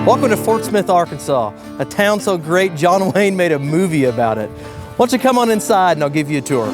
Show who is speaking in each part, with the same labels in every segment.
Speaker 1: Welcome to Fort Smith, Arkansas, a town so great John Wayne made a movie about it. Why don't you come on inside and I'll give you a tour.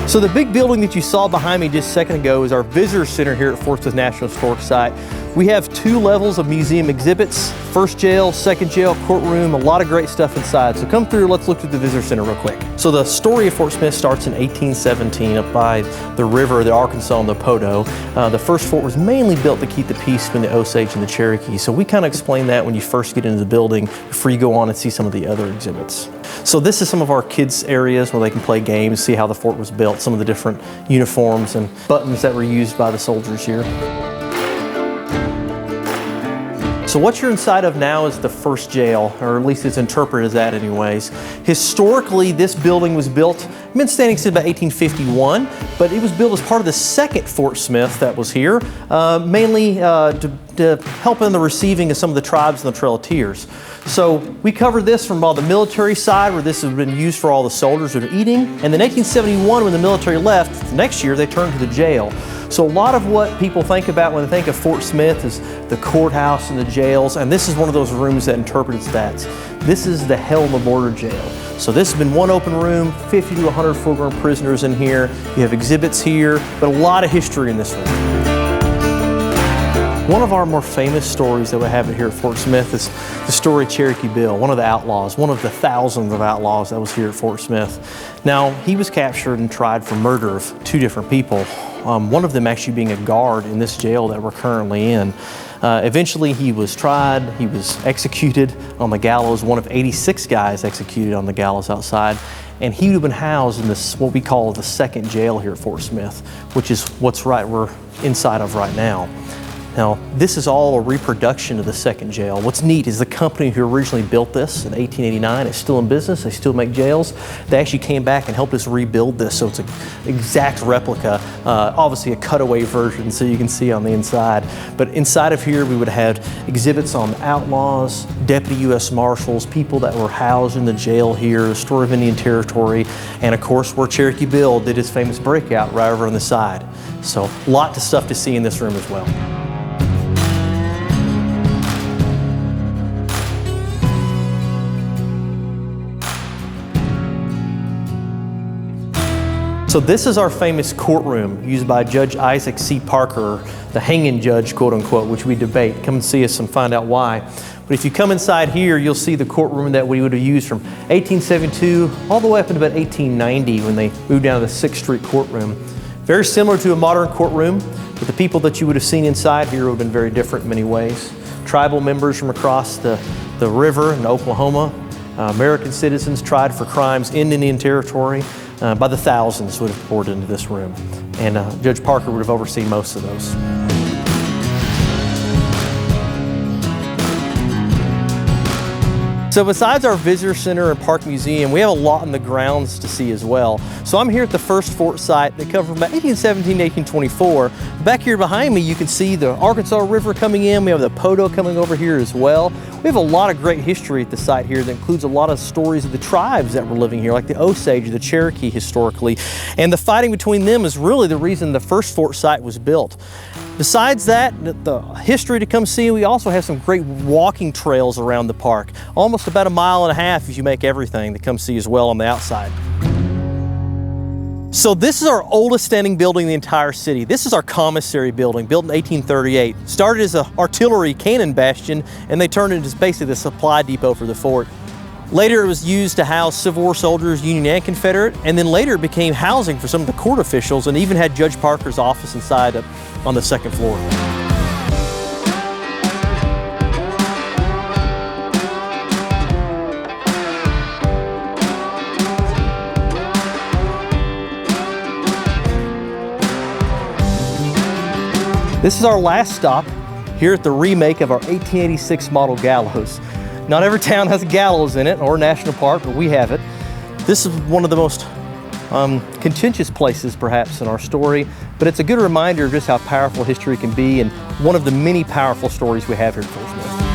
Speaker 1: So the big building that you saw behind me just a second ago is our visitor center here at Fort Smith National Historic Site. We have 2 levels of museum exhibits, first jail, second jail, courtroom, a lot of great stuff inside. So come through, let's look at the visitor center real quick. So the story of Fort Smith starts in 1817 up by the river, the Arkansas and the Poteau. The first fort was mainly built to keep the peace between the Osage and the Cherokee. So we kind of explain that when you first get into the building before you go on and see some of the other exhibits. So this is some of our kids' areas where they can play games, see how the fort was built, some of the different uniforms and buttons that were used by the soldiers here. So what you're inside of now is the first jail, or at least it's interpreted as that anyways. Historically, this building was built, been standing since about 1851, but it was built as part of the second Fort Smith that was here, mainly to help in the receiving of some of the tribes and the Trail of Tears. So we covered this from all the military side, where this has been used for all the soldiers that are eating. And then 1871, when the military left, next year they turned to the jail. So a lot of what people think about when they think of Fort Smith is the courthouse and the jails, and this is one of those rooms that interprets that. This is the Hell on the Border jail. So this has been one open room, 50 to 100 full-grown prisoners in here. You have exhibits here, but a lot of history in this room. One of our more famous stories that we have here at Fort Smith is the story of Cherokee Bill, one of the outlaws, one of the thousands of outlaws that was here at Fort Smith. Now, he was captured and tried for murder of 2 different people, one of them actually being a guard in this jail that we're currently in. Eventually he was tried, he was executed on the gallows, one of 86 guys executed on the gallows outside, and he would have been housed in this, what we call the second jail here at Fort Smith, which is what's we're inside of right now. Now, this is all a reproduction of the second jail. What's neat is the company who originally built this in 1889 is still in business. They still make jails. They actually came back and helped us rebuild this, so it's an exact replica, obviously a cutaway version so you can see on the inside. But inside of here, we would have exhibits on outlaws, deputy U.S. Marshals, people that were housed in the jail here, the story of Indian Territory, and of course where Cherokee Bill did his famous breakout right over on the side. So lots of stuff to see in this room as well. So this is our famous courtroom used by Judge Isaac C. Parker, the hanging judge, quote unquote, which we debate. Come and see us and find out why. But if you come inside here, you'll see the courtroom that we would have used from 1872 all the way up to about 1890 when they moved down to the 6th Street courtroom. Very similar to a modern courtroom, but the people that you would have seen inside here would have been very different in many ways. Tribal members from across the river in Oklahoma, American citizens tried for crimes in Indian Territory. By the thousands would have poured into this room. And Judge Parker would have overseen most of those. So besides our visitor center and park museum, we have a lot in the grounds to see as well. So I'm here at the first fort site that covered from about 1817 to 1824. Back here behind me, you can see the Arkansas River coming in. We have the Poteau coming over here as well. We have a lot of great history at the site here that includes a lot of stories of the tribes that were living here, like the Osage, the Cherokee historically. And the fighting between them is really the reason the first fort site was built. Besides that, the history to come see, we also have some great walking trails around the park. Almost about 1.5 miles if you make everything to come see as well on the outside. So this is our oldest standing building in the entire city. This is our Commissary Building, built in 1838. Started as an artillery cannon bastion, and they turned it into basically the supply depot for the fort. Later it was used to house Civil War soldiers, Union and Confederate, and then later it became housing for some of the court officials and even had Judge Parker's office inside up on the 2nd floor. This is our last stop here at the remake of our 1886 model Gallows. Not every town has a gallows in it or a national park, but we have it. This is one of the most contentious places perhaps in our story, but it's a good reminder of just how powerful history can be and one of the many powerful stories we have here at Fort Smith.